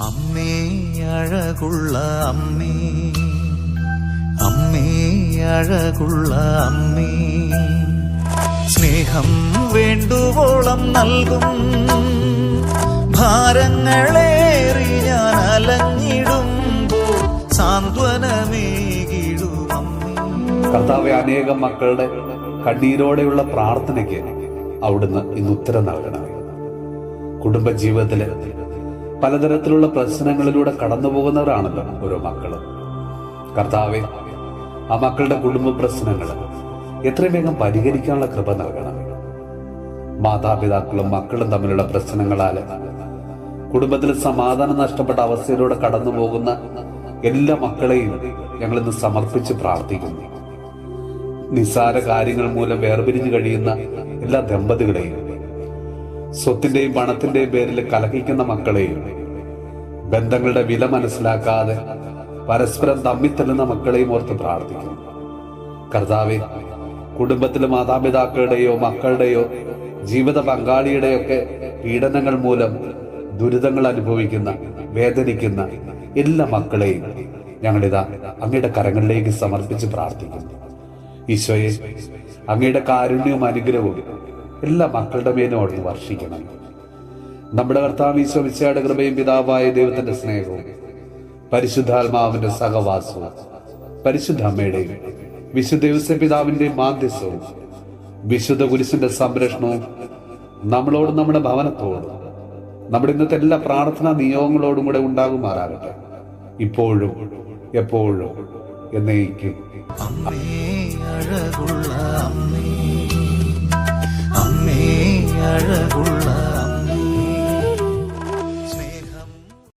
അമ്മേ അഴകുള്ള അമ്മേ, അമ്മേ അഴകുള്ള അമ്മേ, സ്നേഹം വേണ്ടുവോളം നൽകും, ഭാരങ്ങളേറി ഞാൻ അലഞ്ഞിടുമ്പോൾ സാന്ത്വനമേകിടും അമ്മേ. കർത്താവെ, അനേകം മക്കളുടെ കണ്ണീരോടെയുള്ള പ്രാർത്ഥനയ്ക്ക് അവിടുന്ന് ഇന്ന് ഉത്തരം നൽകണമേ. കുടുംബജീവിതത്തില് പലതരത്തിലുള്ള പ്രശ്നങ്ങളിലൂടെ കടന്നു പോകുന്നവരാണല്ലോ ഓരോ മക്കളും. കർത്താവെ, ആ മക്കളുടെ കുടുംബ പ്രശ്നങ്ങൾ എത്രയും വേഗം പരിഹരിക്കാനുള്ള കൃപ നൽകണമേ. മാതാപിതാക്കളും മക്കളും തമ്മിലുള്ള പ്രശ്നങ്ങളാല് കുടുംബത്തിൽ സമാധാനം നഷ്ടപ്പെട്ട അവസ്ഥയിലൂടെ കടന്നു പോകുന്ന എല്ലാ മക്കളെയും ഞങ്ങൾ ഇന്ന് സമർപ്പിച്ച് പ്രാർത്ഥിക്കുന്നു. നിസ്സാര കാര്യങ്ങൾ മൂലം വേർപിരിഞ്ഞു കഴിയുന്ന എല്ലാ ദമ്പതികളെയും, സ്വത്തിന്റെയും പണത്തിന്റെയും പേരിൽ കലഹിക്കുന്ന മക്കളെയും, ബന്ധങ്ങളുടെ വില മനസ്സിലാക്കാതെ പരസ്പരം തമ്മിത്തല്ലുന്ന മക്കളെയും ഓർത്ത് പ്രാർത്ഥിക്കുന്നു. കർത്താവെ, കുടുംബത്തിലെ മാതാപിതാക്കളുടെയോ മക്കളുടെയോ ജീവിത പങ്കാളിയുടെയൊക്കെ പീഡനങ്ങൾ മൂലം ദുരിതങ്ങൾ അനുഭവിക്കുന്ന, വേദനിക്കുന്ന എല്ലാ മക്കളെയും ഞങ്ങളിതാ അങ്ങയുടെ കരങ്ങളിലേക്ക് സമർപ്പിച്ച് പ്രാർത്ഥിക്കുന്നു. ഈശോയെ, അങ്ങയുടെ കാരുണ്യവും അനുഗ്രഹവും എല്ലാ മക്കളുടെ മേലും അവിടുന്ന് വർഷിക്കണം. നമ്മുടെ കർത്താവ് ഈശോ മിശിഹായുടെ കൃപയും പിതാവായ ദൈവത്തിന്റെ സ്നേഹവും പരിശുദ്ധാത്മാവിന്റെ സഹവാസവും പരിശുദ്ധ അമ്മയുടെയും വിശുദ്ധ ഔസേപ്പ് പിതാവിന്റെയും മാധ്യസ്ഥവും വിശുദ്ധ കുരിശിന്റെ സംരക്ഷണവും നമ്മളോടും നമ്മുടെ ഭവനത്തോടും നമ്മുടെ ഇന്നത്തെ എല്ലാ പ്രാർത്ഥനാ നിയോഗങ്ങളോടും കൂടെ ഉണ്ടാകുമാറാകട്ടെ, ഇപ്പോഴും എപ്പോഴും എന്നേക്കും. അമ്മേ അഴകുള്ള അമ്മേ, അമ്മേ അഴകുള്ള